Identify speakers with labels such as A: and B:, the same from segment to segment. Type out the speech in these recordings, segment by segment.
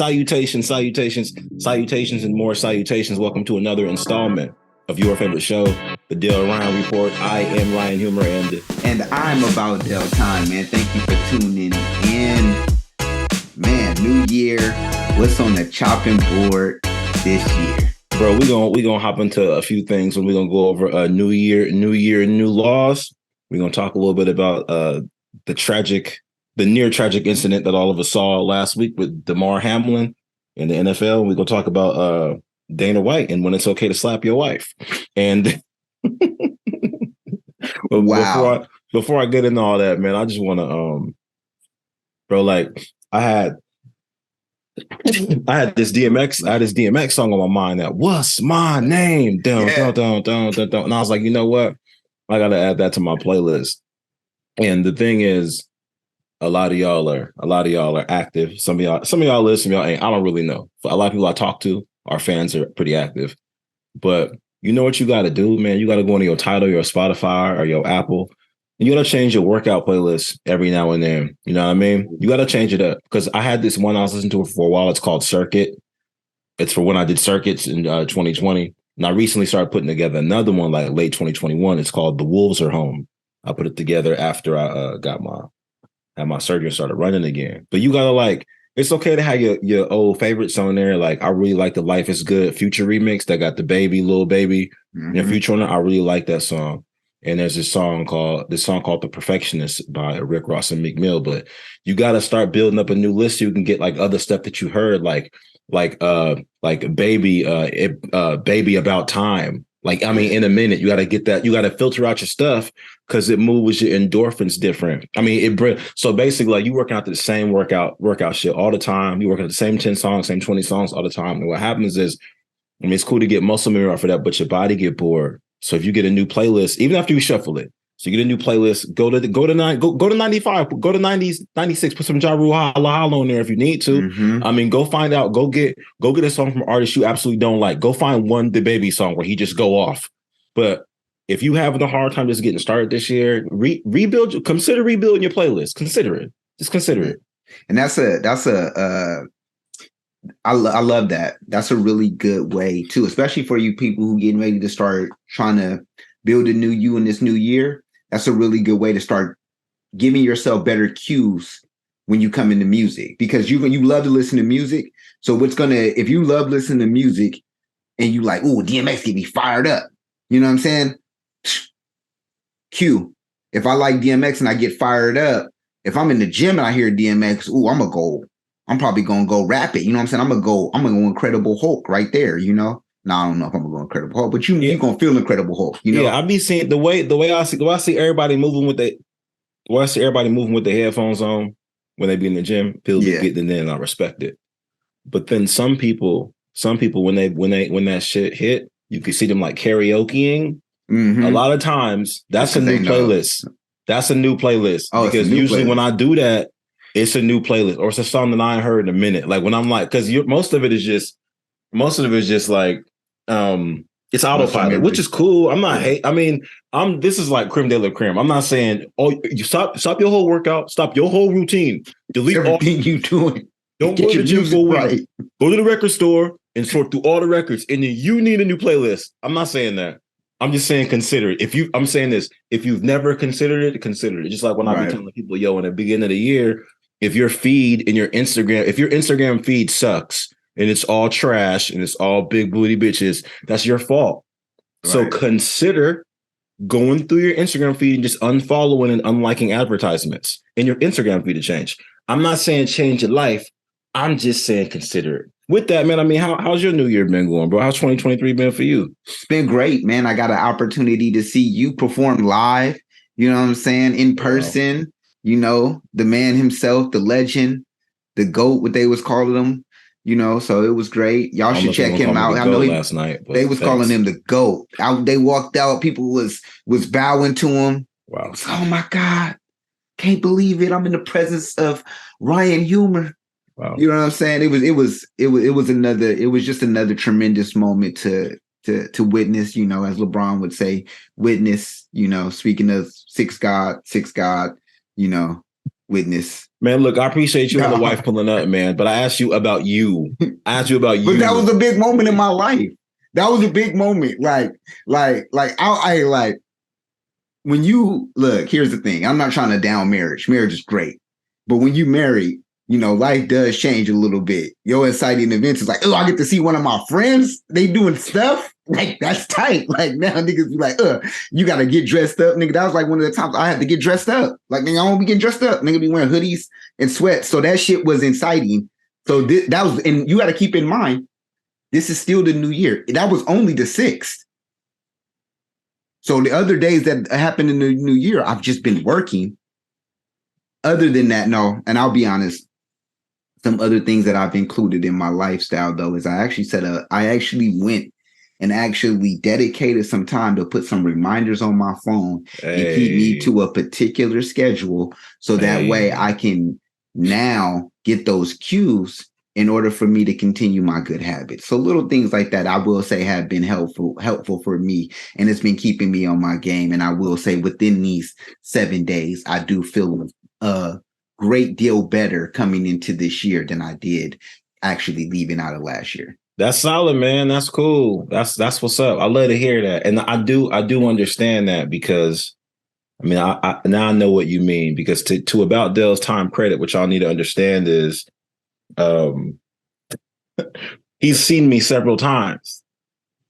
A: salutations, and more salutations. Welcome to another installment of your favorite show, the Dell Ryan Report. I am Ryan Humor,
B: and I'm about Dell time, man. Thank you for tuning in. Man, new year. What's on the chopping board this year?
A: Bro, we gonna hop into a few things, and we're gonna go over new year, new laws. We're gonna talk a little bit about the near tragic incident that all of us saw last week with Damar Hamlin in the NFL. We're gonna talk about Dana White and when it's okay to slap your wife. And
B: wow.
A: Before I get into all that, man, I just want to bro, like I had this DMX song on my mind that what's my name? Dun, dun, dun, dun, dun, dun. And I was like, you know what? I gotta add that to my playlist. And the thing is, a lot of y'all are active. Some of y'all listen, some of y'all ain't. I don't really know. For a lot of people I talk to, our fans are pretty active. But you know what you got to do, man? You got to go into your Tidal, your Spotify, or your Apple, and you got to change your workout playlist every now and then. You know what I mean? You got to change it up, because I had this one I was listening to for a while. It's called Circuit. It's for when I did circuits in 2020. And I recently started putting together another one like late 2021. It's called The Wolves Are Home. I put it together after I had my surgery and started running again. But you gotta it's okay to have your old favorites on there. Like, I really like the Life Is Good Future remix that got the baby, Lil Baby, and Future on it. I really like that song. And there's this song called The Perfectionist by Rick Ross and Meek Mill. But you gotta start building up a new list so you can get like other stuff that you heard, like Baby About Time. Like, I mean, in a minute, you got to get that. You got to filter out your stuff because it moves your endorphins different. I mean, so basically, like, you working out the same workout shit all the time. You working out the same 10 songs, same 20 songs all the time. And what happens is, I mean, it's cool to get muscle memory off of that, but your body get bored. So if you get a new playlist, even after you shuffle it, so you get a new playlist, go to 95, go to 90s, 96, put some Ja Rule Holla on there if you need to. I mean, go find out, go get a song from artists you absolutely don't like. Go find one The Baby song where he just go off. But if you having a hard time just getting started this year, consider rebuilding your playlist. Consider it. Just consider it.
B: And I love that. That's a really good way too, especially for you people who getting ready to start trying to build a new you in this new year. That's a really good way to start giving yourself better cues when you come into music, because you love to listen to music. So if you love listening to music and you like, ooh, DMX get me fired up. You know what I'm saying? Cue. If I like DMX and I get fired up, if I'm in the gym and I hear DMX, ooh, I'm probably gonna go rap it. You know what I'm saying? I'm gonna go Incredible Hulk right there, you know? No, I don't know if I'm gonna go Incredible Hulk, but you're gonna feel Incredible Hulk, you know?
A: Yeah, I be seeing the way I see everybody moving with the headphones on when they be in the gym, feels good, and then I respect it. But then some people when that shit hit, you can see them like karaokeing. A lot of times that's a new playlist. That's a new playlist. Because usually when I do that, it's a new playlist, or it's a song that I ain't heard in a minute. Like, when I'm like, because most of it is just like it's autopilot, which is cool. I'm not hate. I mean, this is like creme de la creme. I'm not saying, oh, you stop your whole workout, stop your whole routine, delete
B: everything you doing.
A: Don't go to the gym for a week. Go to the record store and sort through all the records, and then you need a new playlist. I'm not saying that. I'm just saying consider it. I'm saying this. If you've never considered it, consider it. Just like when I be telling people, yo, in the beginning of the year, if your Instagram feed sucks and it's all trash and it's all big booty bitches, that's your fault. Right. So consider going through your Instagram feed and just unfollowing and unliking advertisements in your Instagram feed to change. I'm not saying change your life. I'm just saying consider it. With that, man, I mean, how's your new year been going, bro? How's 2023 been for you?
B: It's been great, man. I got an opportunity to see you perform live, you know what I'm saying, in person. Wow. You know, the man himself, the legend, the GOAT, what they was calling him, you know, so it was great. Y'all should check him out.
A: I know last night.
B: They was calling him the GOAT. They walked out, people was bowing to him.
A: Wow.
B: Oh my God. Can't believe it. I'm in the presence of Ryan Humor. Wow. You know what I'm saying? It was just another tremendous moment to witness, you know, as LeBron would say, witness, you know, speaking of six God, you know, witness
A: Man, look, I appreciate you and the wife pulling up, man. But I asked you about you. I asked you about you.
B: But that was a big moment in my life. That was a big moment. Like I like when you look, here's the thing. I'm not trying to down marriage. Marriage is great. But when you marry, you know, life does change a little bit. Your exciting events is like, oh, I get to see one of my friends. They doing stuff. Like, that's tight. Like, now niggas be like, you got to get dressed up. Nigga, that was like one of the times I had to get dressed up. Like, nigga, I won't be getting dressed up. Nigga be wearing hoodies and sweats. So that shit was exciting. So that was, and you got to keep in mind, this is still the new year. That was only the 6th. So the other days that happened in the new year, I've just been working. Other than that, no. And I'll be honest, some other things that I've included in my lifestyle, though, is I actually went and actually dedicated some time to put some reminders on my phone and keep me to a particular schedule. So that way I can now get those cues in order for me to continue my good habits. So little things like that, I will say, have been helpful for me. And it's been keeping me on my game. And I will say within these 7 days, I do feel a great deal better coming into this year than I did actually leaving out of last year.
A: That's solid, man. That's cool. That's what's up. I love to hear that. And I do understand that, because I mean, I now I know what you mean, because to About Dell's time credit, what y'all need to understand is he's seen me several times.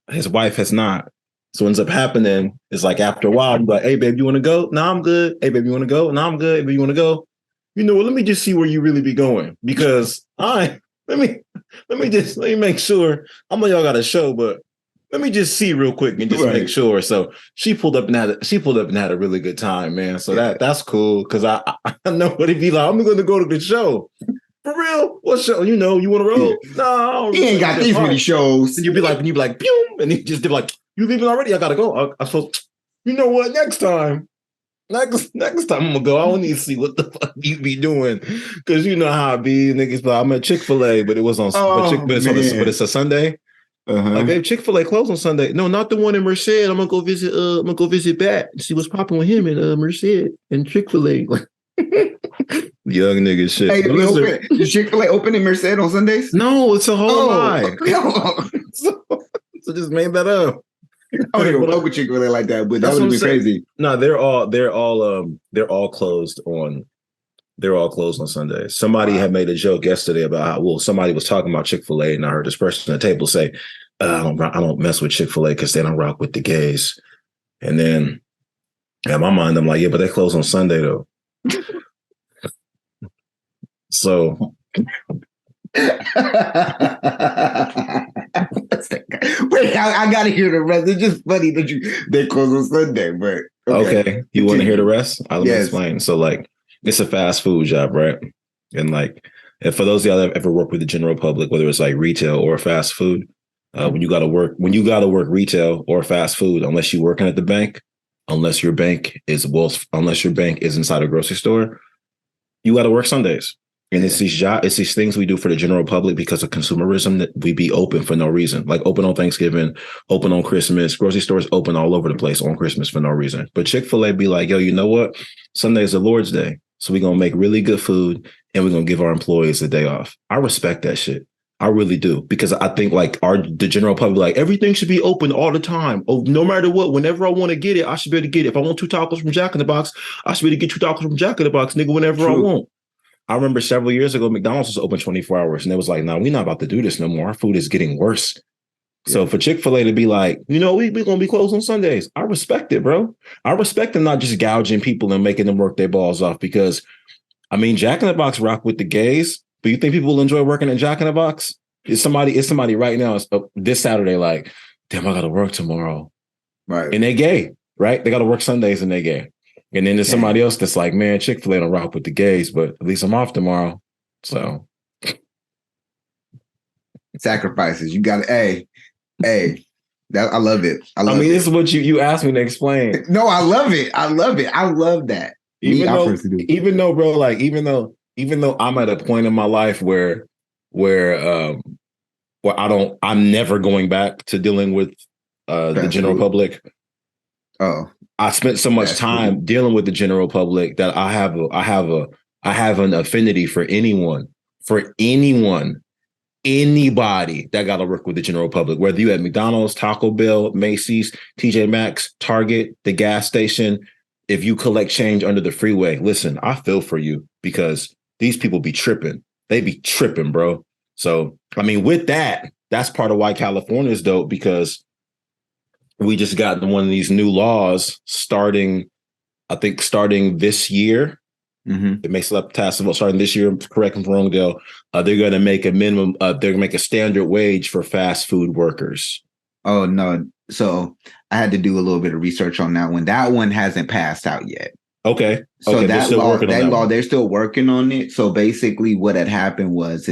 A: His wife has not. So what ends up happening is, like, after a while, I'm like, hey, babe, you want to go? No, I'm good. Hey, babe, you want to go? No, I'm good. Hey, babe, you want to go? You know what? Let me just see where you really be going, because let me make sure. I know y'all got a show, but let me just see real quick and just make sure. So she pulled up and had a really good time, man. So that's cool, because I know what he'd be like. I'm going to go to the show. For real? What show? You know, you want to roll? No,
B: he ain't got these many shows.
A: And you'd be like, boom, and he just be like, you leaving already? I gotta go. I suppose. You know what? Next time I'm gonna go. I don't need to see what the fuck you be doing, because you know how I be. Niggas, but I'm at Chick-fil-A, but it was on. But it's a Sunday. Like, babe, Chick-fil-A closed on Sunday. No, not the one in Merced. I'm gonna go visit Bat and see what's popping with him in Merced and Chick-fil-A. Like, young nigga shit.
B: Hey, is Chick-fil-A open in Merced on Sundays?
A: No, it's a whole lie. So just made that up.
B: I don't even fuck with Chick-fil-A like that, but that would be crazy.
A: No, they're all closed on Sundays. Somebody had made a joke yesterday about how, somebody was talking about Chick-fil-A, and I heard this person at the table say, I don't mess with Chick-fil-A because they don't rock with the gays. And then in my mind, I'm like, yeah, but they close on Sunday though. So
B: wait, I gotta hear the rest. It's just funny that they close on Sunday, but
A: okay. You want to hear the rest? Let me explain. So, like, it's a fast food job, right? And, like, if for those of y'all that ever work with the general public, whether it's like retail or fast food, when you gotta work retail or fast food, unless you're working at the bank, unless your bank is inside a grocery store, you gotta work Sundays. And it's these things we do for the general public because of consumerism, that we be open for no reason. Like, open on Thanksgiving, open on Christmas, grocery stores open all over the place on Christmas for no reason. But Chick-fil-A be like, yo, you know what? Sunday is the Lord's Day. So we're going to make really good food and we're going to give our employees a day off. I respect that shit. I really do. Because I think, like, the general public, like, everything should be open all the time. Oh, no matter what, whenever I want to get it, I should be able to get it. If I want 2 tacos from Jack in the Box, I should be able to get 2 tacos from Jack in the Box, nigga, whenever I want. I remember several years ago, McDonald's was open 24 hours, and it was like, no, we're not about to do this no more. Our food is getting worse. Yeah. So for Chick-fil-A to be like, you know, we're going to be closed on Sundays. I respect it, bro. I respect them not just gouging people and making them work their balls off, because, I mean, Jack in the Box rock with the gays, but you think people will enjoy working at Jack in the Box? It's somebody right now, this Saturday, like, damn, I got to work tomorrow.
B: Right.
A: And they gay, right? They got to work Sundays and they gay. And then there's somebody else that's like, man, Chick-fil-A don't rock with the gays, but at least I'm off tomorrow. So
B: sacrifices. You got to, I love it. I mean,
A: this is what you asked me to explain.
B: No, I love it. I love that.
A: Even though, bro, like, even though I'm at a point in my life where I'm never going back to dealing with the general public.
B: Oh.
A: I spent so much time dealing with the general public that I have a I have an affinity for anyone, anybody that got to work with the general public, whether you at McDonald's, Taco Bell, Macy's, TJ Maxx, Target, the gas station. If you collect change under the freeway, listen, I feel for you because these people be tripping. They be tripping, bro. So, I mean, with that, that's part of why California is dope, because we just got one of these new laws starting this year. It makes it up taxable starting this year. Correct me if I'm wrong, Dell. They're going to make a minimum. They're going to make a standard wage for fast food workers.
B: Oh no! So I had to do a little bit of research on that one. That one hasn't passed out yet.
A: Okay.
B: So
A: okay.
B: that law, they're still working on it. So basically, what had happened was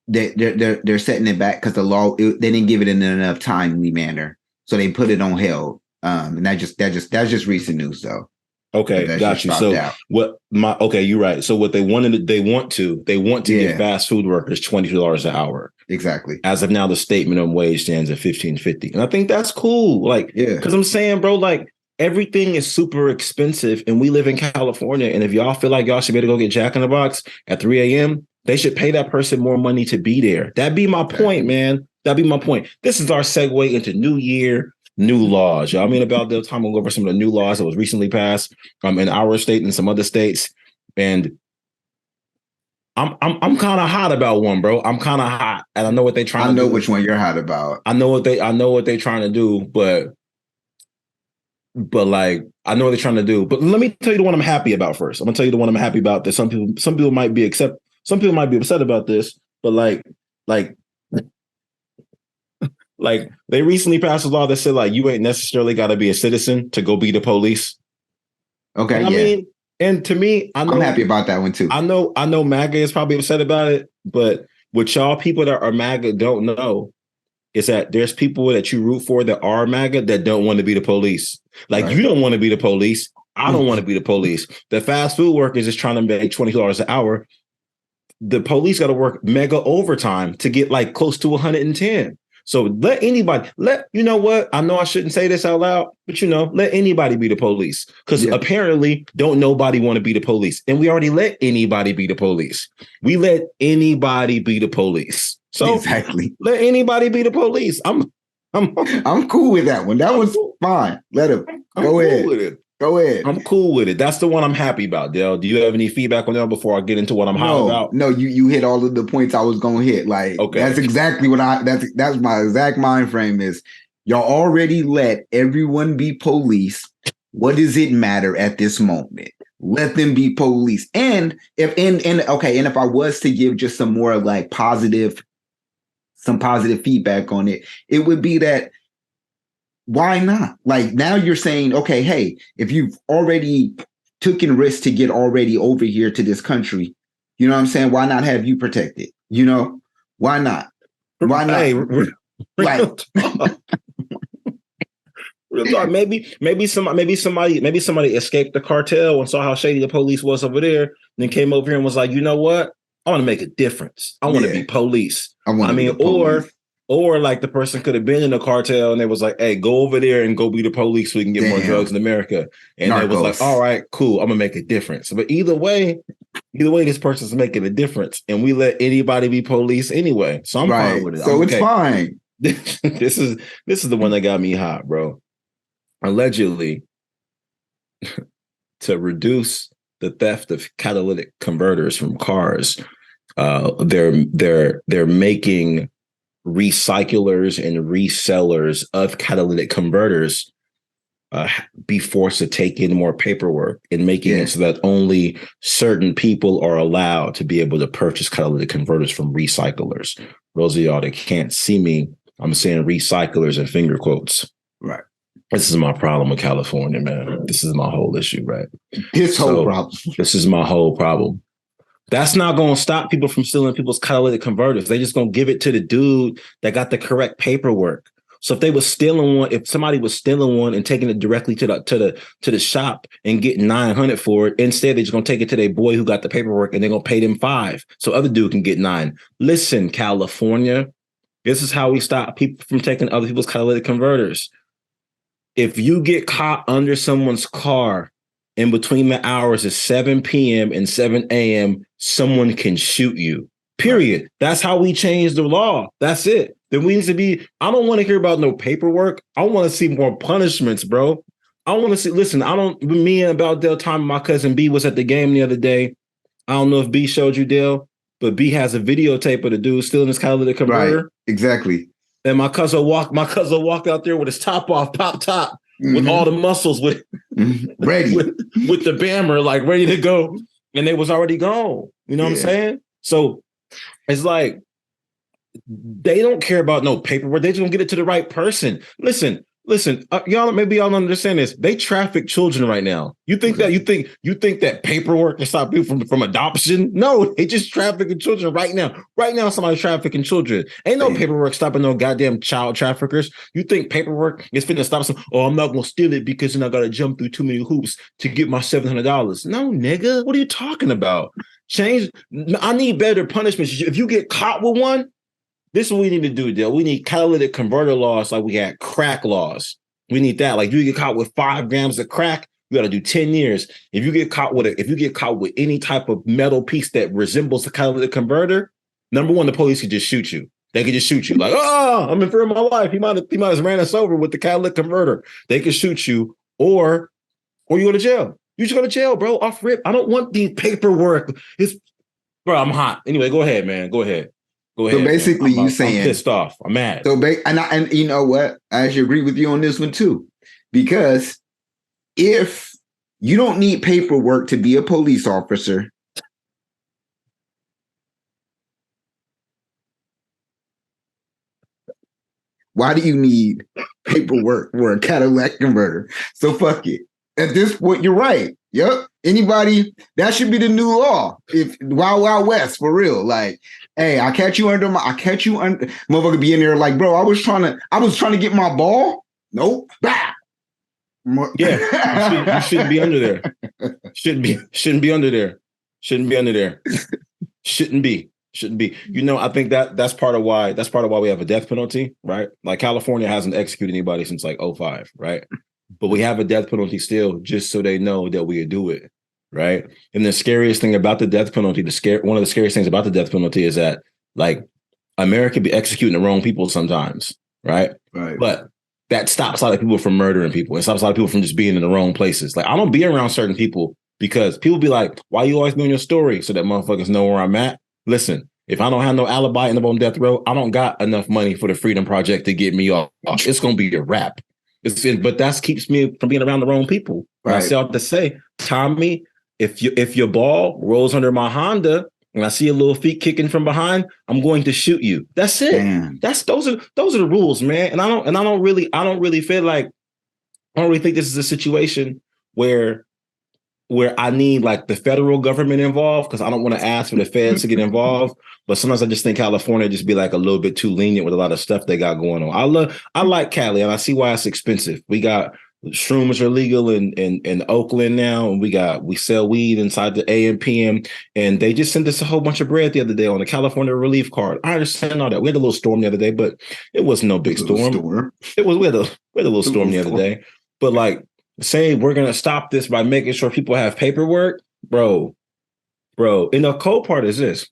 B: they're setting it back because the law they didn't give it in enough timely manner, so they put it on hold. And that's just recent news though.
A: Okay, got you. So you're right. So what they want to give fast food workers $22 an hour.
B: Exactly.
A: As of now, the state minimum wage stands at $15.50, and I think that's cool. Like, because I'm saying, bro, like everything is super expensive, and we live in California. And if y'all feel like y'all should be able to go get Jack in the Box at 3 a.m., they should pay that person more money to be there. That'd be my point, man. That'd be my point. This is our segue into New Year, new laws. Y'all, I mean, about the time we'll go over some of the new laws that was recently passed in our state and some other states. And I'm kind of hot about one, bro. I'm kind of hot, and I know what they're trying to do.
B: I know which one you're hot about.
A: I know what they're trying to do, but like I know what they're trying to do. But let me tell you the one I'm happy about first. I'm gonna tell you the one I'm happy about. That some people might be upset about this, but like they recently passed a law that said like you ain't necessarily got to be a citizen to go be the police.
B: Okay,
A: I mean, and to me, I'm
B: happy about that one too.
A: I know MAGA is probably upset about it, but what y'all people that are MAGA don't know is that there's people that you root for that are MAGA that don't want to be the police. Like you don't want to be the police. I don't want to be the police. The fast food workers is trying to make $20 an hour. The police got to work mega overtime to get like close to 110. So you know what? I know I shouldn't say this out loud, but let anybody be the police. Because apparently don't nobody want to be the police. And we already let anybody be the police. We let anybody be the police. So
B: exactly.
A: Let anybody be the police. I'm
B: cool with that one. That was fine. Let him go ahead.
A: Cool with it.
B: Go ahead.
A: I'm cool with it. That's the one I'm happy about, Dell. Do you have any feedback on that before I get into what I'm hot about?
B: No, you hit all of the points I was gonna hit. Like that's exactly what that's my exact mind frame is. Y'all already let everyone be police. What does it matter at this moment? Let them be police. And if I was to give just some more like positive feedback on it, it would be that why not? Like now you're saying, okay, hey, if you've already taken risks to get already over here to this country, you know what I'm saying? Why not have you protected? Why not? Why not?
A: Hey, real talk. Maybe somebody escaped the cartel and saw how shady the police was over there, and then came over here and was like, you know what? I want to make a difference. I want to be police. Or like the person could have been in the cartel and they was like, hey, go over there and go be the police so we can get more drugs in America. And they was like, all right, cool, I'm gonna make a difference. But either way, this person's making a difference. And we let anybody be police anyway. So I'm fine with it.
B: So it's fine.
A: This is the one that got me hot, bro. Allegedly, to reduce the theft of catalytic converters from cars, they're making recyclers and resellers of catalytic converters be forced to take in more paperwork and making it so that only certain people are allowed to be able to purchase catalytic converters from recyclers. Those of y'all that can't see me, I'm saying recyclers in finger quotes.
B: Right.
A: This is my problem with California, man. This is my whole issue, right?
B: This
A: is my whole problem. That's not going to stop people from stealing people's catalytic converters. They just going to give it to the dude that got the correct paperwork. So if somebody was stealing one and taking it directly to the shop and getting $900 for it, instead they're just going to take it to their boy who got the paperwork and they're going to pay them $5. So other dude can get $9. Listen, California, this is how we stop people from taking other people's catalytic converters. If you get caught under someone's car in between the hours of 7 p.m. and 7 a.m., someone can shoot you. Period. Right. That's how we change the law. That's it. Then we need to be, I don't want to hear about no paperwork. I want to see more punishments, bro. I want to see, listen, me and about Dell time, my cousin B was at the game the other day. I don't know if B showed you, Dell, but B has a videotape of the dude still in his catalytic converter.
B: Right, exactly.
A: And my cousin walked out there with his top off, pop top, with all the muscles,
B: ready,
A: with the bammer, like ready to go. And they was already gone. You know what I'm saying? So it's like, they don't care about no paperwork. They just don't get it to the right person. Listen, y'all, maybe y'all don't understand this. They traffic children right now. You think that paperwork can stop people from adoption? No, they just trafficking children right now. Right now, somebody's trafficking children. Ain't no paperwork stopping no goddamn child traffickers. You think paperwork is finna stop some? Oh, I'm not gonna steal it because then I gotta jump through too many hoops to get my $700. No, nigga, what are you talking about? Change. I need better punishments. If you get caught with one, this is what we need to do, Dale. We need catalytic converter laws like we had crack laws. We need that. Like, you get caught with 5 grams of crack, you got to do 10 years. If you get caught with any type of metal piece that resembles a catalytic converter, number one, the police could just shoot you. They could just shoot you. Like, oh, I'm in fear of my life. He might have ran us over with the catalytic converter. They could shoot you, or you go to jail. You should go to jail, bro. Off rip. I don't want the paperwork. Bro, I'm hot. Anyway, go ahead, man. Go ahead.
B: So basically, you saying
A: I'm pissed off. I'm mad.
B: So and you know what? I actually agree with you on this one too, because if you don't need paperwork to be a police officer, why do you need paperwork for a Cadillac converter? So fuck it. At this point, you're right. Yep. Anybody, that should be the new law. If Wild West, for real. Like, hey, I catch you under, motherfucker be in there like, bro, I was trying to get my ball. Nope. Bah.
A: Yeah. You shouldn't be under there. Shouldn't be under there. Shouldn't be. You know, I think that's part of why we have a death penalty, right? Like, California hasn't executed anybody since like 2005, right? But we have a death penalty still, just so they know that we do it, right? And the scariest thing about the death penalty, one of the scariest things about the death penalty is that, like, America be executing the wrong people sometimes, right?
B: Right.
A: But that stops a lot of people from murdering people. It stops a lot of people from just being in the wrong places. Like, I don't be around certain people because people be like, why you always be on your story? So that motherfuckers know where I'm at. Listen, if I don't have no alibi and I'm on death row, I don't got enough money for the Freedom Project to get me off. It's going to be a wrap. But that keeps me from being around the wrong people. Right. I still have to say, Tommy, if your ball rolls under my Honda and I see a little feet kicking from behind, I'm going to shoot you. That's it. Damn. Those are the rules, man. And I don't really feel like, I don't really think this is a situation where I need like the federal government involved, because I don't want to ask for the feds to get involved. But sometimes I just think California just be like a little bit too lenient with a lot of stuff they got going on. I like Cali, and I see why it's expensive. We got shrooms are legal in Oakland now, and we sell weed inside the AM/PM, and they just sent us a whole bunch of bread the other day on the California relief card. I understand all that. We had a little storm the other day, but it wasn't no big storm. We had a little storm the other day, but like, say we're gonna stop this by making sure people have paperwork, bro. And the cold part is this.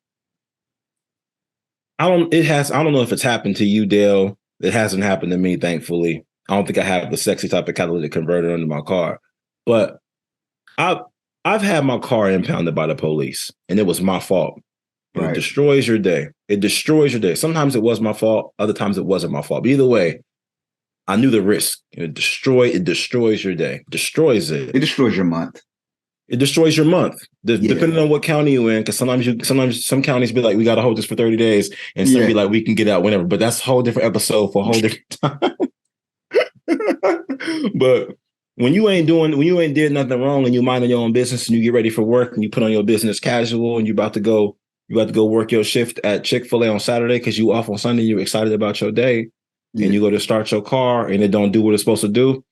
A: I don't know if it's happened to you, Dale. It hasn't happened to me, thankfully. I don't think I have the sexy type of catalytic converter under my car, but I've had my car impounded by the police, and it was my fault. Right. It destroys your day. Sometimes it was my fault. Other times it wasn't my fault. But either way, I knew the risk. It destroys your day. Destroys it.
B: It destroys your month.
A: It destroys your month, depending on what county you're in. Because sometimes some counties be like, we got to hold this for 30 days, and some be like, we can get out whenever. But that's a whole different episode for a whole different time. But when you ain't did nothing wrong, and you minding your own business, and you get ready for work, and you put on your business casual, and you about to go work your shift at Chick-fil-A on Saturday because you off on Sunday, you're excited about your day, and you go to start your car, and it don't do what it's supposed to do.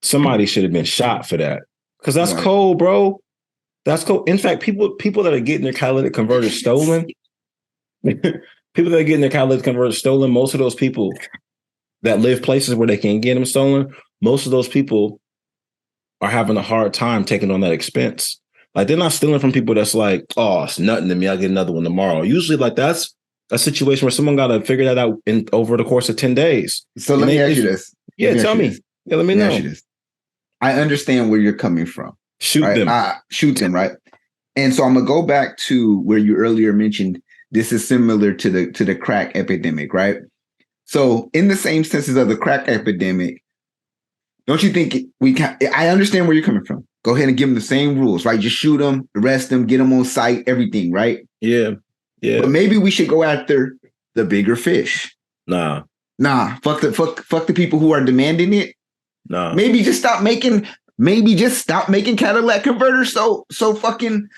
A: Somebody should have been shot for that. Because that's cold, bro. That's cold. In fact, people that are getting their catalytic converters stolen, most of those people that live places where they can get them stolen, most of those people are having a hard time taking on that expense. Like they're not stealing from people that's like, oh, it's nothing to me. I'll get another one tomorrow. Usually, like that's a situation where someone got to figure that out in over the course of 10 days.
B: So let me ask you this.
A: Yeah, tell me. Yeah, let me know.
B: I understand where you're coming from.
A: Shoot
B: right?
A: them.
B: Shoot them, right? And so I'm gonna go back to where you earlier mentioned this is similar to the crack epidemic, right? So in the same senses of the crack epidemic, don't you think I understand where you're coming from. Go ahead and give them the same rules, right? Just shoot them, arrest them, get them on site, everything, right?
A: Yeah. Yeah.
B: But maybe we should go after the bigger fish.
A: Nah.
B: Fuck the people who are demanding it.
A: Nah.
B: Maybe just stop making Cadillac converters so fucking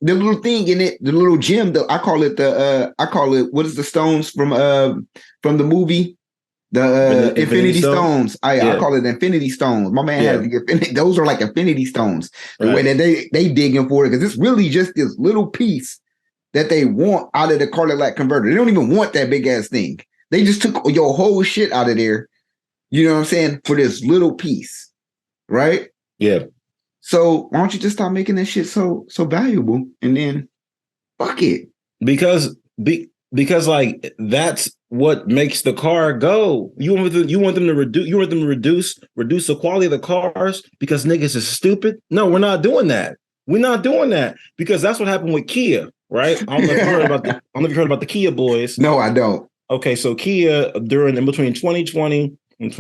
B: the little thing in it, the little gem. I call it what is the stones from the movie? The Infinity Stones. I call it Infinity Stones. My man has those are like Infinity Stones. The way that they digging for it, because it's really just this little piece that they want out of the Cadillac converter. They don't even want that big ass thing. They just took your whole shit out of there. You know what I'm saying? For this little piece, right?
A: Yeah.
B: So why don't you just stop making that shit so valuable and then fuck it?
A: Because like that's what makes the car go. You want them to reduce the quality of the cars because niggas is stupid? No, we're not doing that. We're not doing that because that's what happened with Kia, right? I don't know if you heard about the Kia boys.
B: No, I don't.
A: Okay, so Kia in between 2020 and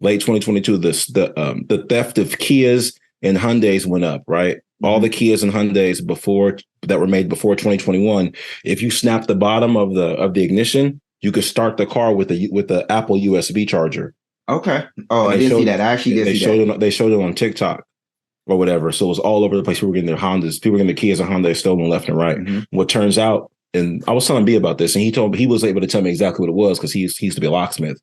A: late 2022, the theft of Kias and Hyundais went up, right? All the Kias and Hyundais that were made before 2021, if you snap the bottom of the ignition, you could start the car with the Apple USB charger.
B: Okay. Oh, I didn't see that. I actually did see that.
A: They showed it on TikTok or whatever. So it was all over the place. People were getting their Kias and Hyundais stolen left and right. Mm-hmm. What turns out, and I was telling B about this, and he was able to tell me exactly what it was because he used to be a locksmith.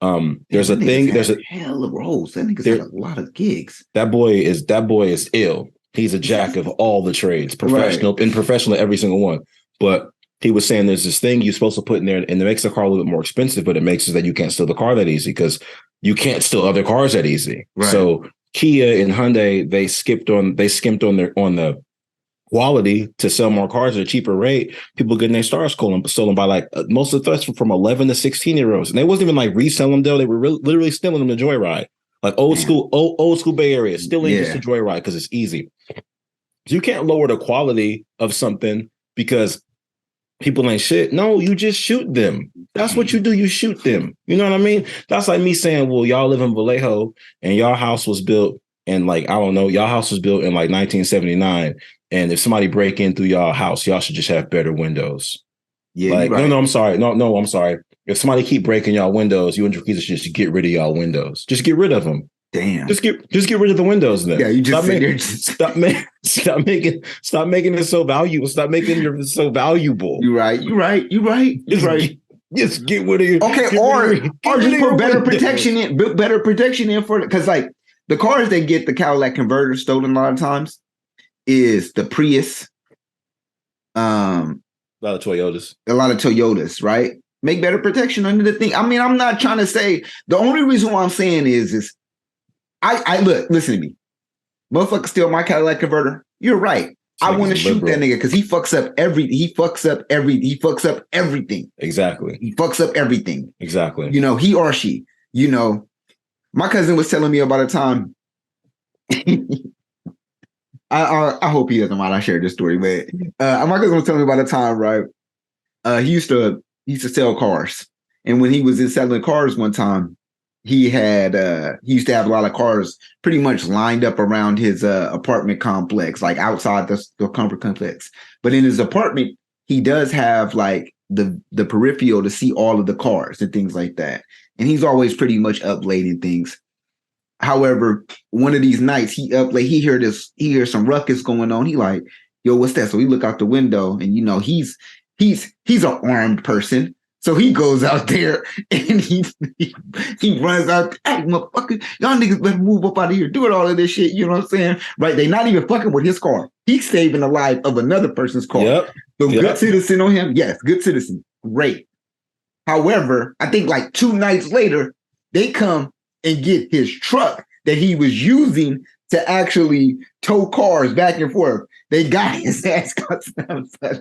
A: There's a
B: hell of rolls. That nigga's had a lot of gigs.
A: That boy is ill. He's a jack of all the trades, professional at every single one. But he was saying there's this thing you're supposed to put in there, and it makes the car a little bit more expensive, but it makes it that you can't steal the car that easy because you can't steal other cars that easy. Right. So Kia and Hyundai, they skimped on the quality to sell more cars at a cheaper rate. People getting their stars stolen by like most of the threats from 11 to 16-year-olds. And they wasn't even like reselling them, though. They were literally stealing them to joyride. Like old school Bay Area, stealing just to joyride because it's easy. So you can't lower the quality of something because people ain't shit. No, you just shoot them. That's what you do. You shoot them. You know what I mean? That's like me saying, well, y'all live in Vallejo and y'all house was built in like 1979. And if somebody break in through y'all house, y'all should just have better windows. Yeah, like, right. No, I'm sorry. No, I'm sorry. If somebody keep breaking y'all windows, you and your kids should just get rid of y'all windows. Just get rid of them.
B: Damn.
A: Just get rid of the windows then.
B: Yeah, you just
A: stop making it so valuable. Stop making it so valuable.
B: You're right.
A: Just get rid of your
B: or just put better protection in for it. Because like the cars that get the Cadillac converters stolen a lot of times is the Prius.
A: A lot of
B: Toyotas, right? Make better protection under the thing. I mean, I'm not trying to say the only reason why I'm saying is I look, listen to me. Motherfucker steal my Cadillac converter. You're right. I want to shoot that nigga because he fucks up everything. He fucks up everything.
A: Exactly.
B: He fucks up everything.
A: Exactly.
B: You know, he or she, you know, my cousin was telling me about a time. I hope he doesn't mind I share this story, but my cousin was telling me about a time, right? He used to sell cars. And when he was in selling cars one time, he used to have a lot of cars pretty much lined up around his apartment complex, like outside the comfort complex. But in his apartment, he does have like the peripheral to see all of the cars and things like that. And he's always pretty much up late and things. However, one of these nights he up late, he hears some ruckus going on. He like, yo, what's that? So he look out the window and you know, he's an armed person. So he goes out there and he runs out. Hey, motherfucker, y'all niggas better move up out of here, doing all of this shit. You know what I'm saying? Right? They not even fucking with his car. He's saving the life of another person's car.
A: Yep.
B: So good citizen on him. Yes, good citizen. Great. However, I think like 2 nights later, they come and get his truck that he was using to actually tow cars back and forth. They got his ass.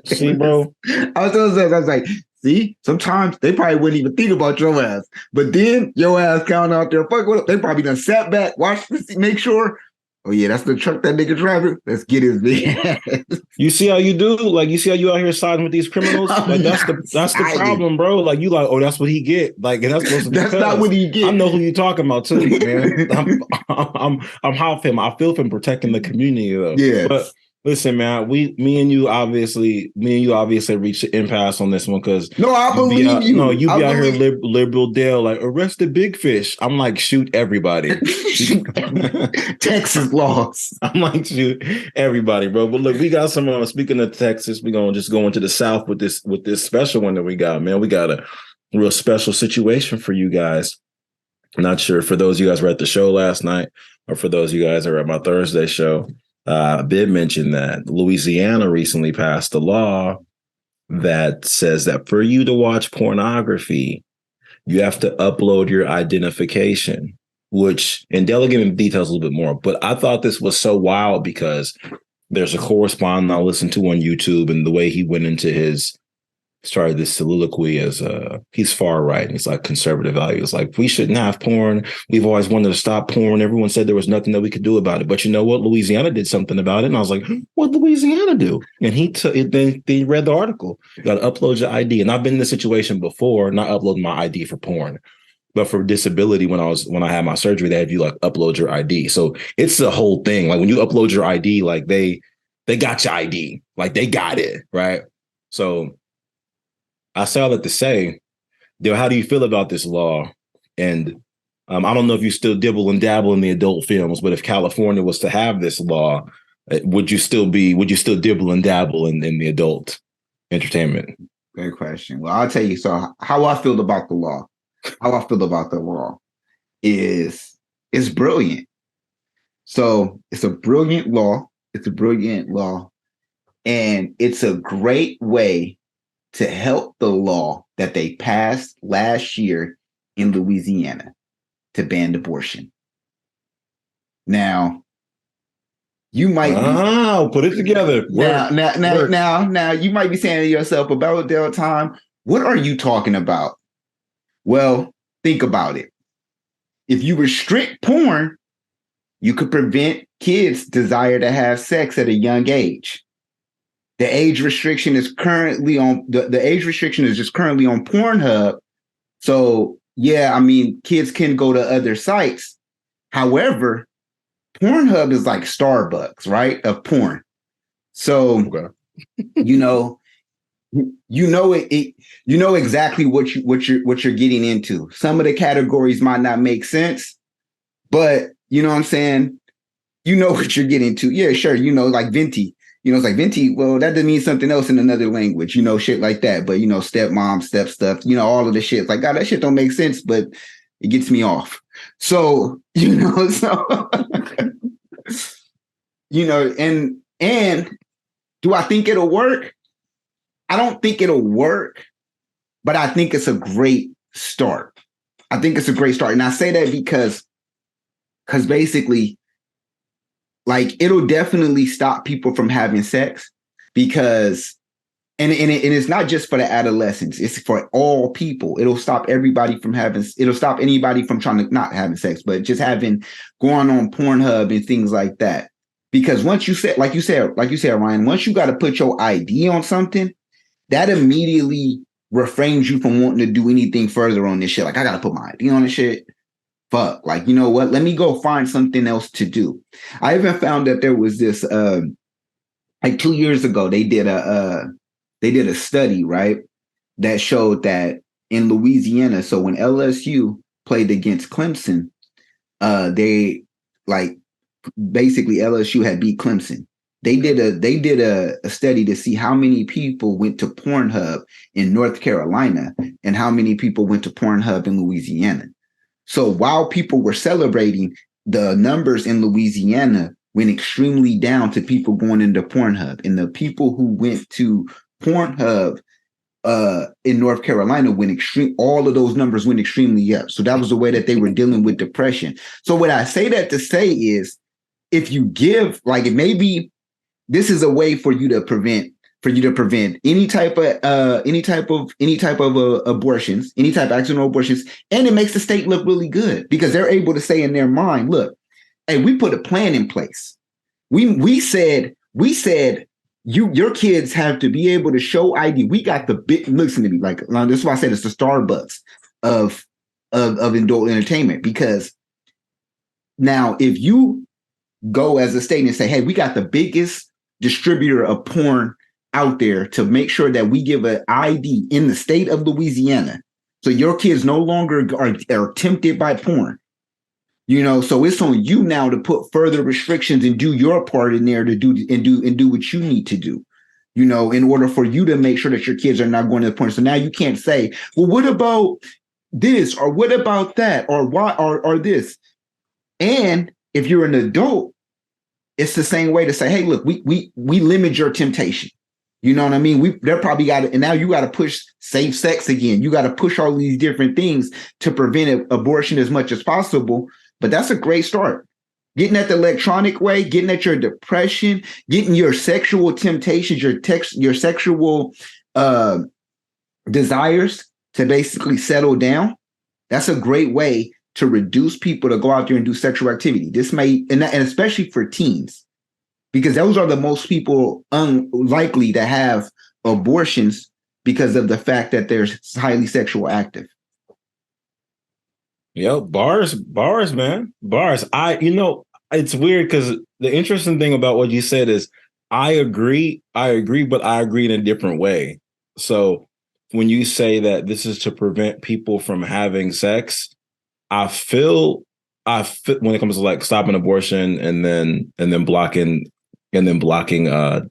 A: See, bro.
B: I was like, see, sometimes they probably wouldn't even think about your ass. But then your ass count out there, fuck with it. They probably done sat back, watched this, make sure. Oh yeah, that's the truck that nigga driving. Let's get his big ass.
A: You see how you do? Like, you see how you out here siding with these criminals? Like, that's the problem, bro. Like, you like, oh, that's what he get. Like, and that's supposed to be
B: that's not what he get.
A: I know who you talking about too, man. I'm half him. I feel him protecting the community though.
B: Yeah.
A: But listen, man, me and you obviously reached an impasse on this one because
B: no, I believe you.
A: No, you be out here liberal Dell, like arrest the big fish. I'm like, shoot everybody.
B: Texas laws.
A: I'm like, shoot everybody, bro. But look, we got some. Speaking of Texas, we're gonna just go into the South with this special one that we got, man. We got a real special situation for you guys. Not sure for those of you guys were at the show last night, or for those of you guys that are at my Thursday show. I did mention that Louisiana recently passed a law that says that for you to watch pornography, you have to upload your identification, which, and Dell will get into details a little bit more, but I thought this was so wild because there's a correspondent I listened to on YouTube, and the way he went into started this soliloquy as he's far right and he's like conservative values. Like, we shouldn't have porn. We've always wanted to stop porn. Everyone said there was nothing that we could do about it. But you know what? Louisiana did something about it. And I was like, what'd Louisiana do? And then he read the article. You got to upload your ID. And I've been in this situation before, not uploading my ID for porn, but for disability, when I had my surgery, they had you like upload your ID. So it's the whole thing. Like, when you upload your ID, like they got your ID, like they got it, right? So I say all that to say, how do you feel about this law? And I don't know if you still dibble and dabble in the adult films, but if California was to have this law, would you still dibble and dabble in the adult entertainment?
B: Great question. Well, I'll tell you. So how I feel about the law. How I feel about the law is it's brilliant. So it's a brilliant law. It's a brilliant law. And it's a great way to help the law that they passed last year in Louisiana to ban abortion. Now, you might
A: put it together.
B: Now, you might be saying to yourself, about Dell time, what are you talking about? Well, think about it. If you restrict porn, you could prevent kids' desire to have sex at a young age. The age restriction is currently on the age restriction is just currently on Pornhub. So yeah, I mean, kids can go to other sites. However, Pornhub is like Starbucks, right? Of porn. So okay. you know exactly what you're getting into. Some of the categories might not make sense, but you know what I'm saying? You know what you're getting to. Yeah, sure. Like venti. It's like venti. Well, that doesn't mean something else in another language, shit like that. But, stepmom, step stuff, all of the shit. Like, God, that shit don't make sense, but it gets me off. So, and do I think it'll work? I don't think it'll work, but I think it's a great start. I think it's a great start. And I say that because basically, like, it'll definitely stop people from having sex because, and it's not just for the adolescents, it's for all people. It'll stop anybody from trying to not having sex, but just going on Pornhub and things like that. Because once you said, like you said, Ryan, once you got to put your ID on something, that immediately refrains you from wanting to do anything further on this shit. Like, I got to put my ID on this shit. Fuck, like, you know what? Let me go find something else to do. I even found that there was this, like 2 years ago, they did a study, right, that showed that in Louisiana, so when LSU played against Clemson, they basically LSU had beat Clemson. They did a study to see how many people went to Pornhub in North Carolina and how many people went to Pornhub in Louisiana. So while people were celebrating, the numbers in Louisiana went extremely down to people going into Pornhub. And the people who went to Pornhub in North Carolina all of those numbers went extremely up. So that was the way that they were dealing with depression. So what I say that to say is, if you give, like, it may be, this is a way for you to prevent any type of abortions, any type of accidental abortions, and it makes the state look really good because they're able to say in their mind, look, hey, we put a plan in place. We said your kids have to be able to show ID. We got the big, listen to me, like, this is why I said it's the Starbucks of adult entertainment, because now if you go as a state and say, hey, we got the biggest distributor of porn out there to make sure that we give an ID in the state of Louisiana, so your kids no longer are tempted by porn. So it's on you now to put further restrictions and do your part in there to do what you need to do, in order for you to make sure that your kids are not going to the porn. So now you can't say, well, what about this, or what about that, or why, or this. And if you're an adult, it's the same way to say, hey, look, we limit your temptation. You know what I mean? They're probably got it. And now you got to push safe sex again. You got to push all these different things to prevent abortion as much as possible. But that's a great start. Getting at the electronic way, getting at your depression, getting your sexual temptations, your sexual desires to basically settle down. That's a great way to reduce people to go out there and do sexual activity. This may, and especially for teens, because those are the most people unlikely to have abortions because of the fact that they're highly sexual active.
A: Yo, bars, man, bars. It's weird because the interesting thing about what you said is I agree, but I agree in a different way. So when you say that this is to prevent people from having sex, I feel when it comes to like stopping abortion and then blocking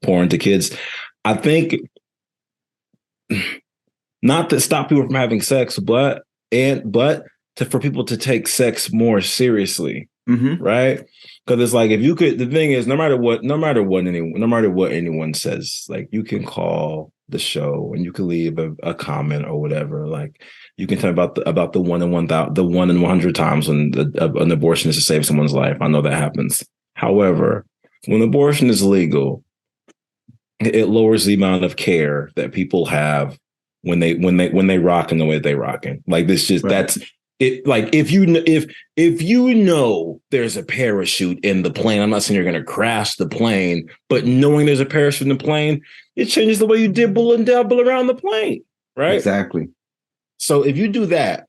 A: porn to kids, I think not to stop people from having sex, but for people to take sex more seriously, right? Because it's like, if you could, the thing is, no matter what anyone says, like, you can call the show and you can leave a comment or whatever. Like, you can tell about the 1 in 100 times when an abortion is to save someone's life. I know that happens. However, when abortion is legal, it lowers the amount of care that people have when they rock in the way they rocking. Like, this just, right. That's it. Like, if you know there's a parachute in the plane, I'm not saying you're going to crash the plane, but knowing there's a parachute in the plane, it changes the way you dibble and dabble around the plane, right? Exactly. So if you do that,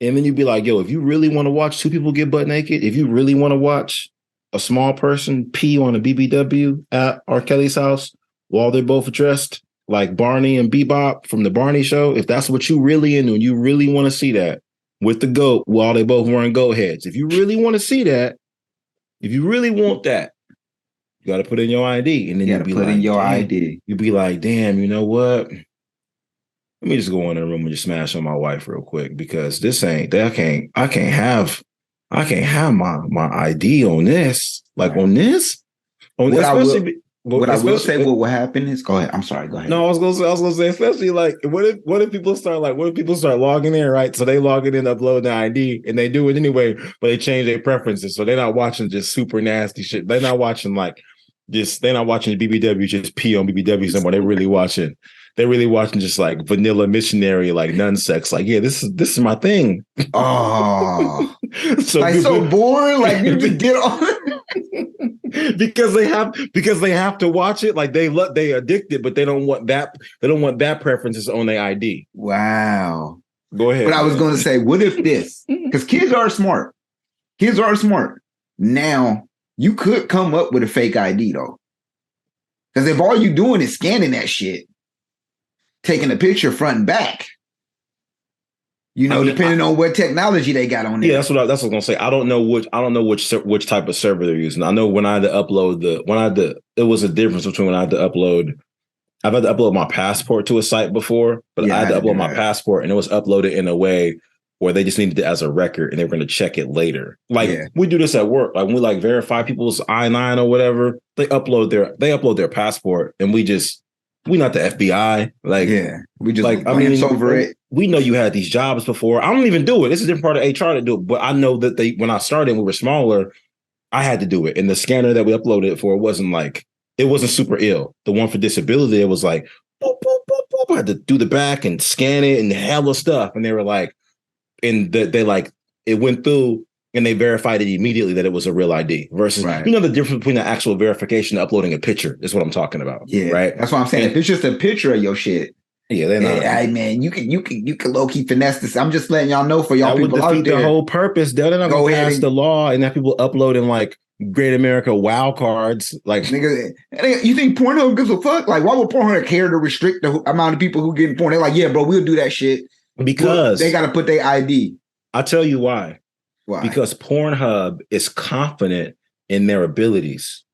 A: and then you'd be like, yo, if you really want to watch two people get butt naked, if you really want to watch a small person pee on a BBW at R. Kelly's house while they're both dressed like Barney and Bebop from the Barney show, if that's what you really into and you really want to see that with the goat while they both wearing goat heads, if you really want to see that, if you really want that, you got to put in your ID. And then you'd be like, in your ID. You'd be like, damn, you know what? Let me just go in the room and just smash on my wife real quick, because this ain't that. I can't have my ID on this. Like, on this. On what especially what I will say, what will happen is, go ahead. I'm sorry, go ahead. No, I was gonna say, especially like, what if people start logging in, right? So they log in, upload the ID, and they do it anyway, but they change their preferences. So they're not watching just super nasty shit. They're not watching the BBW just pee on BBW somewhere. They're really watching just like vanilla missionary, like nun sex. Like, yeah, this is my thing. Oh, so boring. Like, you just get on because they have to watch it. Like, they addicted, but they don't want that. They don't want that preferences on their ID. Wow. Go ahead. But I was going to say, what if this? Because kids are smart. Kids are smart. Now, you could come up with a fake ID though. Because if all you doing is scanning that shit, taking a picture front and back, depending on what technology they got on there. Yeah, that's what I was gonna say. I don't know which type of server they're using. I know when I had to upload it was a difference between when I had to upload. I've had to upload my passport to a site before, but I had to upload my passport, and it was uploaded in a way where they just needed it as a record, and they were going to check it later. Like, we do this at work. Like, when we verify people's I-9 or whatever, they upload their passport, and we just we not the FBI. Like,
B: yeah, we just
A: like I
B: glance
A: mean,
B: over it.
A: we know you had these jobs before. I don't even do it. This is a different part of HR to do it. But I know that when I started, we were smaller. I had to do it, and the scanner that we uploaded it for it wasn't super ill. The one for disability, it was like boop, boop, boop, boop. I had to do the back and scan it and hella stuff, and they were like, and they like it went through. And they verified it immediately that it was a real ID versus,
B: right.
A: the difference between the actual verification and uploading a picture is what I'm talking about.
B: Yeah.
A: Right.
B: That's what I'm saying. If it's just a picture of your shit.
A: Yeah, they're not.
B: Hey, man, you can low key finesse this. I'm just letting y'all know for y'all people out there.
A: The whole purpose. They're not going to pass the law and have people uploading like Great America WoW cards. Like,
B: nigga, you think Pornhub gives a fuck? Like, why would Pornhub care to restrict the amount of people who get in porn? They're like, yeah, bro, we'll do that shit
A: because
B: they got to put their ID.
A: I'll tell you why.
B: Why?
A: Because Pornhub is confident in their abilities.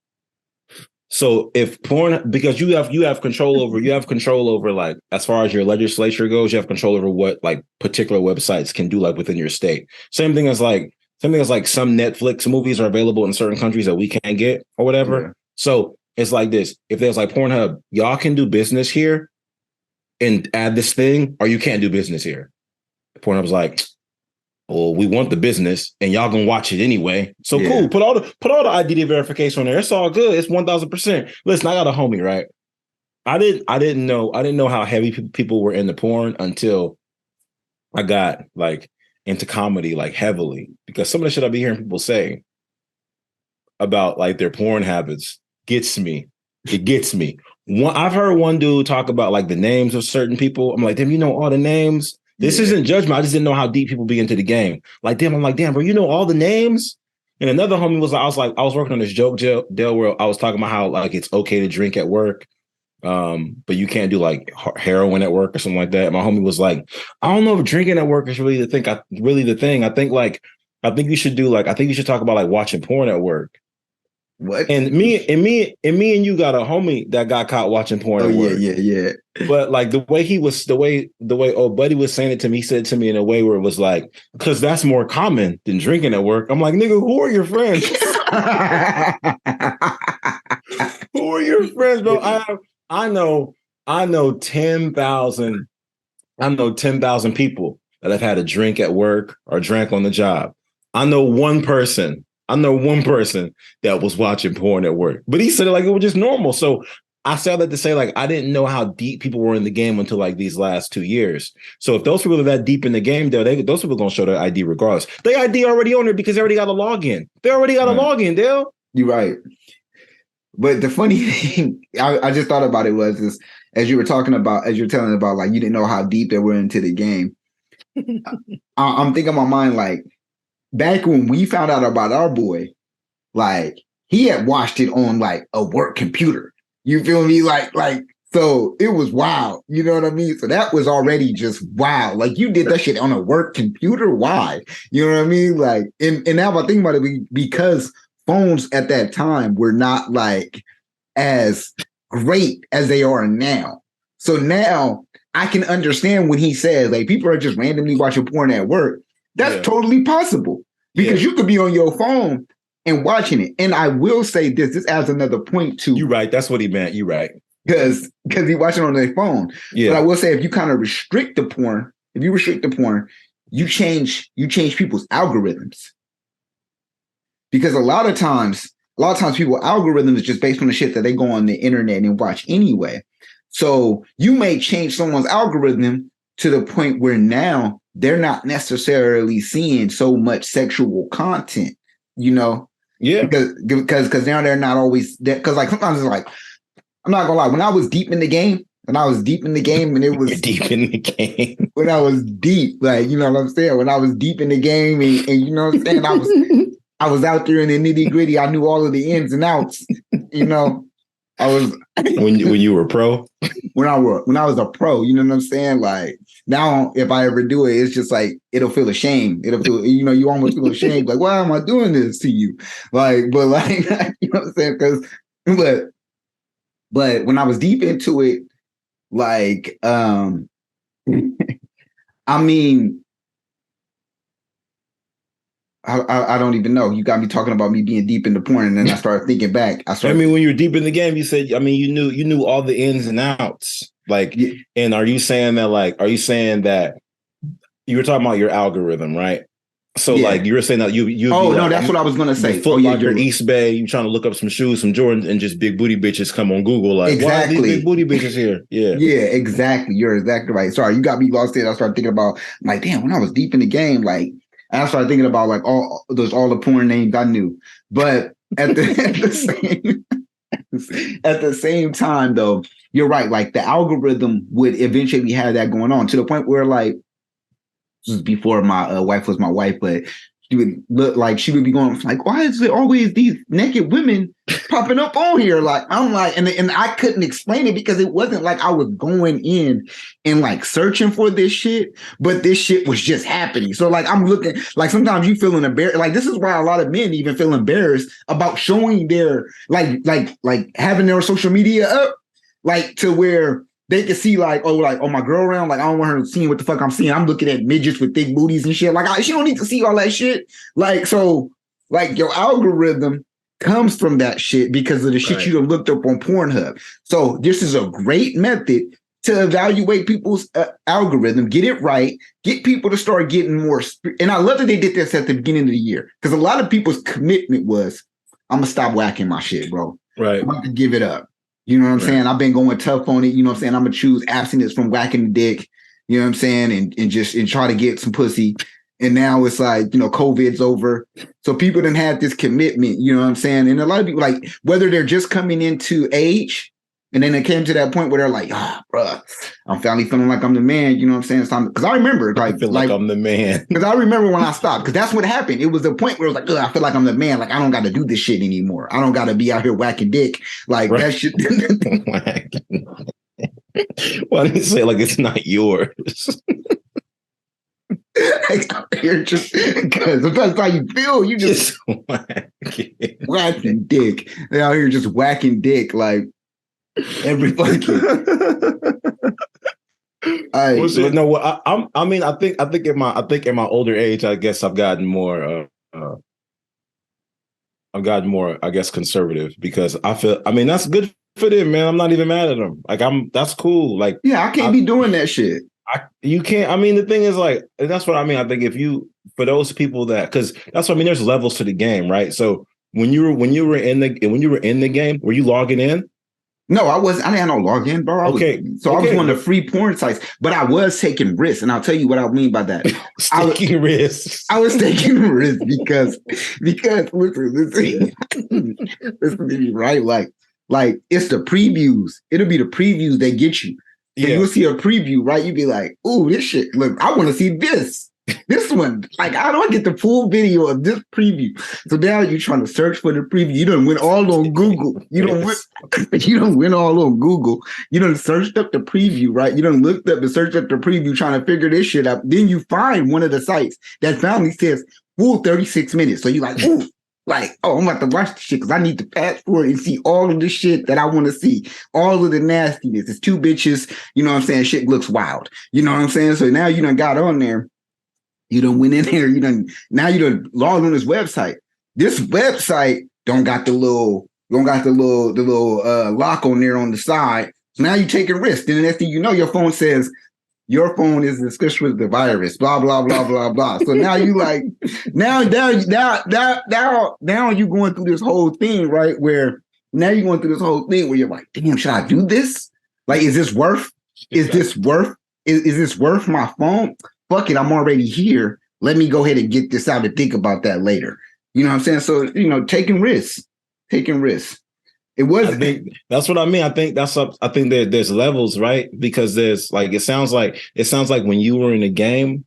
A: So because you have control over like, as far as your legislature goes, you have control over what like particular websites can do like within your state. Same thing as like some Netflix movies are available in certain countries that we can't get or whatever. Yeah. So it's like this. If there's like Pornhub, y'all can do business here and add this thing, or you can't do business here. Pornhub's like, well, we want the business and y'all gonna watch it anyway. So yeah. Cool. Put all the ID verification on there. It's all good. It's 1000%. Listen, I got a homie, right? I didn't know how heavy people were into porn until I got like into comedy like heavily, because some of the shit I be hearing people say about like their porn habits gets me. It gets me. I've heard one dude talk about like the names of certain people. I'm like, damn, you know all the names? This isn't judgment. I just didn't know how deep people be into the game. Like, damn, I'm like, damn, bro, you know all the names? And another homie was like, I was working on this joke, Dell, where I was talking about how like it's okay to drink at work, but you can't do like heroin at work or something like that. My homie was like, I don't know if drinking at work is really the thing. I think you should talk about like watching porn at work.
B: What?
A: And me and you got a homie that got caught watching porn at work.
B: Yeah.
A: But like the way old buddy was saying it to me, he said it to me in a way where it was like, because that's more common than drinking at work. I'm like, nigga, who are your friends? Who are your friends, bro? I know 10,000 people that have had a drink at work or drank on the job. I know one person that was watching porn at work, but he said it like it was just normal. So I said that to say, like, I didn't know how deep people were in the game until like these last 2 years. So if those people are that deep in the game, those people are going to show their ID regardless. Their ID already on there because they already got a login. They already got a login, Dale.
B: You're right. But the funny thing I just thought about it was as you were telling about, like, you didn't know how deep they were into the game. I'm thinking in my mind, like, back when we found out about our boy, like, he had watched it on like a work computer. You feel me? Like, so it was wild. You know what I mean? So that was already just wow. Like, you did that shit on a work computer. Why? You know what I mean? Like, and now I think about it, because phones at that time were not like as great as they are now. So now I can understand when he says like people are just randomly watching porn at work. That's totally possible, because you could be on your phone and watching it. And I will say this adds another point to.
A: You're right. That's what he meant. You're right.
B: Because he watching on their phone. Yeah. But I will say, if you kind of restrict the porn, you change people's algorithms. Because a lot of times people's algorithm is just based on the shit that they go on the internet and watch anyway. So you may change someone's algorithm to the point where now they're not necessarily seeing so much sexual content, you know?
A: Yeah.
B: Because now they're not always there. Because like sometimes it's like, I'm not gonna lie, when I was deep in the game and it was
A: deep in the game.
B: When I was deep, like, you know what I'm saying? When I was deep in the game and you know what I'm saying? I was out there in the nitty gritty. I knew all of the ins and outs, you know. I was
A: when you were pro.
B: When I was a pro, you know what I'm saying? Like, now if I ever do it, it's just like it'll feel ashamed. It'll feel, you know, you almost feel ashamed. Like, why am I doing this to you? Like, but like, you know what I'm saying? But when I was deep into it, like, I mean, I don't even know. You got me talking about me being deep into porn, and then I started thinking back.
A: I mean, when you're deep in the game, you said, I mean, you knew all the ins and outs. Like, yeah. And are you saying that you were talking about your algorithm, right? So yeah. Like you were saying that you
B: oh
A: no,
B: like, that's what I was gonna say.
A: Foot Locker, East Bay, you trying to look up some shoes, some Jordans, and just big booty bitches come on Google like, exactly. Why are these big booty bitches here? Yeah,
B: yeah, exactly. You're exactly right. Sorry, you got me lost there. I started thinking about like, damn, when I was deep in the game, like, and I started thinking about like all the porn names I knew. But at the same time, though, you're right. Like the algorithm would eventually have that going on to the point where like. This was before my wife was my wife, but she would look like she would be going like, why is there always these naked women popping up on here? Like, I'm like, and I couldn't explain it because it wasn't like I was going in and like searching for this shit, but this shit was just happening. So like, I'm looking like sometimes you feeling embarrassed. Like this is why a lot of men even feel embarrassed about showing their like having their social media up, like to where they can see like, oh, my girl around, like I don't want her seeing what the fuck I'm seeing. I'm looking at midgets with thick booties and shit. Like she don't need to see all that shit. Like so, like your algorithm comes from that shit because of the shit you done looked up on Pornhub. So this is a great method to evaluate people's algorithm, get it right, get people to start getting more. And I love that they did this at the beginning of the year because a lot of people's commitment was, I'm gonna stop whacking my shit, bro.
A: Right,
B: I'm about to give it up. You know what I'm saying? I've been going tough on it. You know what I'm saying? I'm going to choose abstinence from whacking the dick. You know what I'm saying? And try to get some pussy. And now it's like, COVID's over. So people done had this commitment, you know what I'm saying? And a lot of people, like, whether they're just coming into age, and then it came to that point where they're like, bruh, I'm finally feeling like I'm the man. You know what I'm saying? It's time. Because I remember,
A: I feel like I'm the man.
B: Because I remember when I stopped. Because that's what happened. It was the point where it was like, I feel like I'm the man. Like, I don't got to do this shit anymore. I don't got to be out here whacking dick. Like, that shit.
A: Why didn't you say like it's not yours?
B: Just because that's how you feel. You just whacking dick. They're out here just whacking dick like every fucking. I think in my older age, I guess I've gotten more. I guess, conservative because that's good for them, man. I'm not even mad at them. Like that's cool. Like I can't be doing that shit.
A: You can't. I mean, the thing is, like, that's what I mean. I think for those people because that's what I mean. There's levels to the game, right? So when you were in the game, were you logging in?
B: No, I wasn't. I didn't have no login, bro. I was on the free porn sites, but I was taking risks, and I'll tell you what I mean by that.
A: Taking risks.
B: I was taking risks because listen to me, right? Like it's the previews. It'll be the previews that get you. So you'll see a preview, right? You'll be like, "Ooh, this shit! Look, I want to see this." This one, like, I don't get the full video of this preview. So now you're trying to search for the preview. You done went all on Google. You don't win all on Google. You done searched up the preview, right? You done looked up and searched up the preview trying to figure this shit out. Then you find one of the sites that finally says full 36 minutes. So you're like, ooh, like, oh, I'm about to watch this shit because I need to fast forward and see all of the shit that I want to see. All of the nastiness. It's two bitches, you know what I'm saying? Shit looks wild. You know what I'm saying? So now you done got on there. You done went in there. You done logged on this website. This website don't got the little lock on there on the side. So now you're taking risks. Then the next thing you know, your phone says your phone is discussed with the virus. Blah blah blah blah blah. So now you like now you going through this whole thing, right? Where now you're going through this whole thing where you're like, damn, should I do this? Like, is this worth? Is this worth my phone? Fuck it, I'm already here. Let me go ahead and get this out and think about that later. You know what I'm saying? So, taking risks. It was.
A: I think that's what I mean. I think there's levels, right? Because there's like, it sounds like when you were in the game,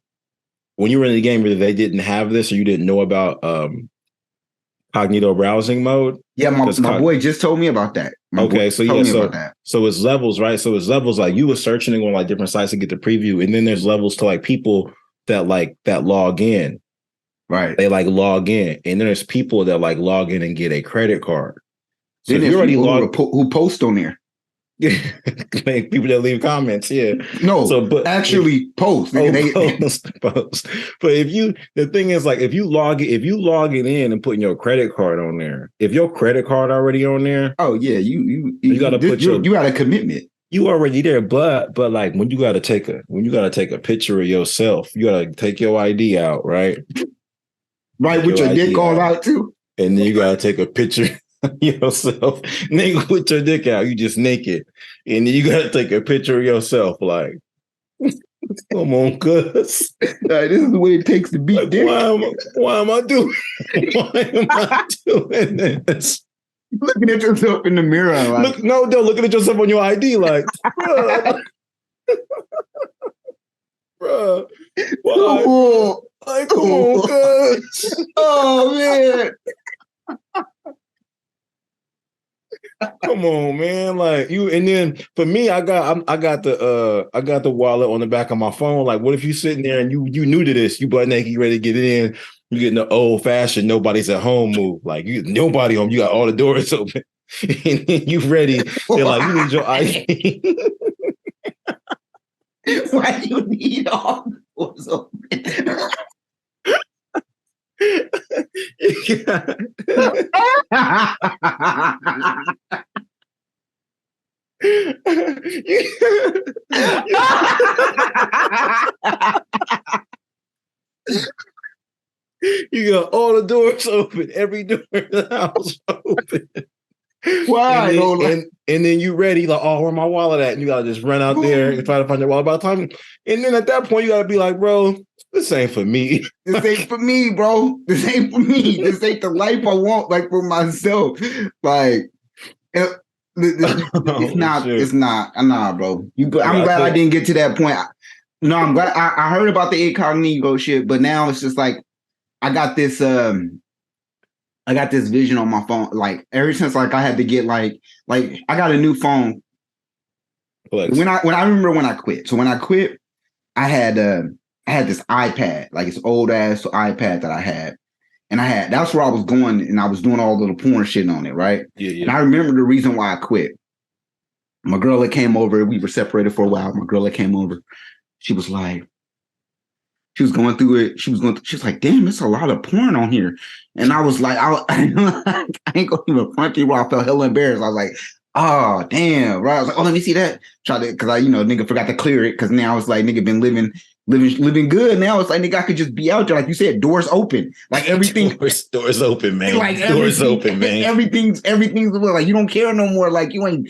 A: whether they didn't have this or you didn't know about cognito browsing mode.
B: Yeah, my boy just told me about that.
A: So it's levels, right? So it's levels like you were searching and going like different sites to get the preview, and then there's levels to like people that log in,
B: right?
A: They like log in, and then there's people that like log in and get a credit card.
B: So then if you already who post on there.
A: Like people that leave comments, yeah.
B: No,
A: So, but
B: actually post.
A: Post. But the thing is, like, if you log it in and putting your credit card on there, if your credit card already on there,
B: oh yeah, you
A: got to put
B: you got a commitment.
A: You already there, but like when you got to take a picture of yourself, you got to take your ID out, right?
B: Right, with your dick all out too.
A: And then you got to take a picture yourself, nigga, with your dick out, you just naked, and then you gotta take a picture of yourself. Like, come on, cuz
B: this is what it takes to beat dick.
A: Why am I doing? Why am I doing this?
B: Looking at yourself in the mirror, like,
A: looking at yourself on your ID, like, bro, why?
B: Oh,
A: like, come on, cuz.
B: Oh man.
A: Come on, man! Like you, and then for me, I got the wallet on the back of my phone. Like, what if you sitting there and you new to this, you butt naked, you ready to get in, you getting the old fashioned nobody's at home move. Like you nobody home, you got all the doors open, and then you ready. They're like, you need your ID.
B: Why do you need all the doors open?
A: You got all the doors open, every door in the house open.
B: Why?
A: And then you ready, like, oh, where my wallet at? And you gotta just run out there and try to find your wallet. By the time, and then at that point, you gotta be like, bro, this ain't for me.
B: This ain't for me, bro. This ain't for me. This ain't the life I want, like for myself. Like, it's not. Sure. It's not. Nah, bro. I'm glad I didn't get to that point. No, I'm glad I heard about the incognito shit, but now it's just like I got this. I got this vision on my phone. Like ever since, like I had to get like I got a new phone. Flex. When I remember when I quit. So when I quit, I had this iPad, like this old ass iPad that I had. And that's where I was going, and I was doing all the porn shit on it, right? Yeah. And I remember the reason why I quit. My girl that came over, we were separated for a while. My girl that came over, she was like, she was going through it. She was like, damn, it's a lot of porn on here. And I was like, I ain't gonna even front you. I felt hella embarrassed. I was like, oh, damn, right? I was like, oh, let me see that. Because I, nigga forgot to clear it. Because now it's like, nigga been living good. Now it's like, nigga, I could just be out there. Like you said, doors open. Like everything.
A: doors open, man.
B: Like
A: doors open, man.
B: Everything's like, you don't care no more. Like you ain't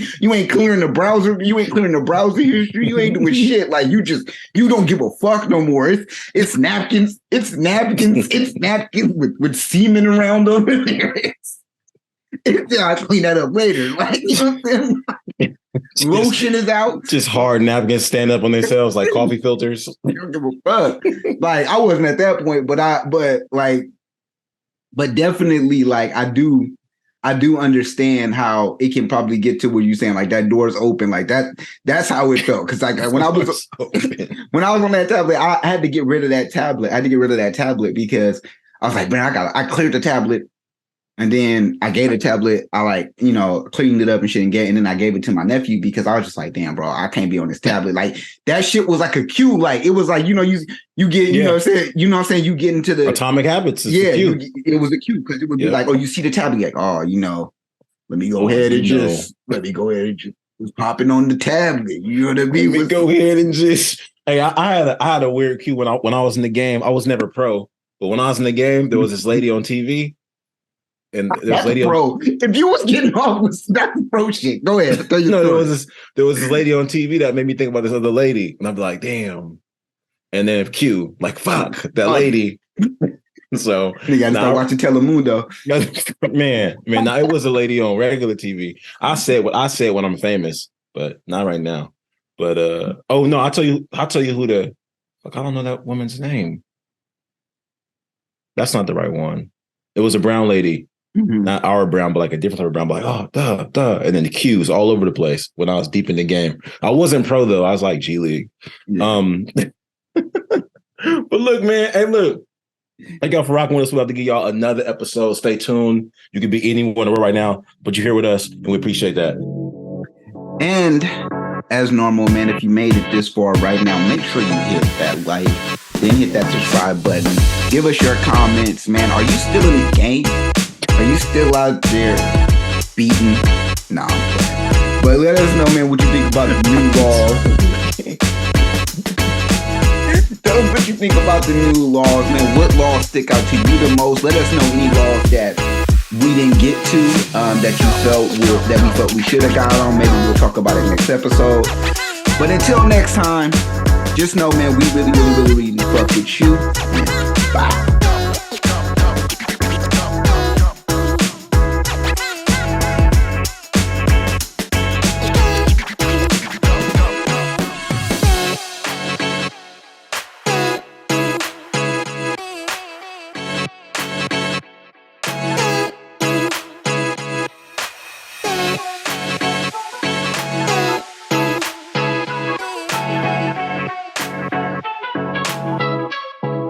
B: clearing the browser. You ain't clearing the browser history. You ain't doing shit. Like you don't give a fuck no more. It's napkins. It's napkins with semen around them. I clean that up later. Like, you know what I'm saying? Lotion is out.
A: Just hard napkins stand up on themselves like coffee filters.
B: I don't give a fuck. Like I wasn't at that point, but definitely like I do understand how it can probably get to where you're saying like that door's open. Like that's how it felt. Cause like when I was on that tablet, I had to get rid of that tablet. I had to get rid of that tablet because I was like, man, I cleared the tablet. And then I gave the tablet, I cleaned it up and shit and then I gave it to my nephew because I was just like, damn, bro, I can't be on this tablet. Like that shit was like a cue. Like it was like, you get, you know what I'm saying? You get into the
A: Atomic Habits.
B: It was a cue because it would be like, oh, you see the tablet, like, oh, let me go ahead and just popping on the tablet. You know what I mean?
A: Let me go ahead and just, hey, I had a weird cue when I was in the game. I was never pro, but when I was in the game, there was this lady on TV. And
B: that's lady pro. If you was getting off with that's pro shit, go ahead.
A: No, there was this lady on TV that made me think about this other lady, and I'm like, damn. And then Q, like, fuck that lady. So
B: you gotta start watching Telemundo.
A: Man, now it was a lady on regular TV. I said when I'm famous, but not right now. But oh no, I'll tell you who the fuck. I don't know that woman's name. That's not the right one. It was a brown lady. Mm-hmm. Not our brown, but like a different type of brown. But like, oh, duh. And then the Q's all over the place when I was deep in the game. I wasn't pro though. I was like G League. Yeah. But look, man. Hey, look. Thank y'all for rocking with us. We're about to give y'all another episode. Stay tuned. You could be anywhere in the world right now, but you're here with us, and we appreciate that.
B: And as normal, man, if you made it this far right now, make sure you hit that like, then hit that subscribe button. Give us your comments, man. Are you still in the game? Are you still out there beating? Nah, I'm playing. But let us know, man, what you think about the new laws. Tell us what you think about the new laws, man. What laws stick out to you the most? Let us know any laws that we didn't get to, that we felt we should have got on. Maybe we'll talk about it next episode. But until next time, just know, man, we really fuck with you. And bye.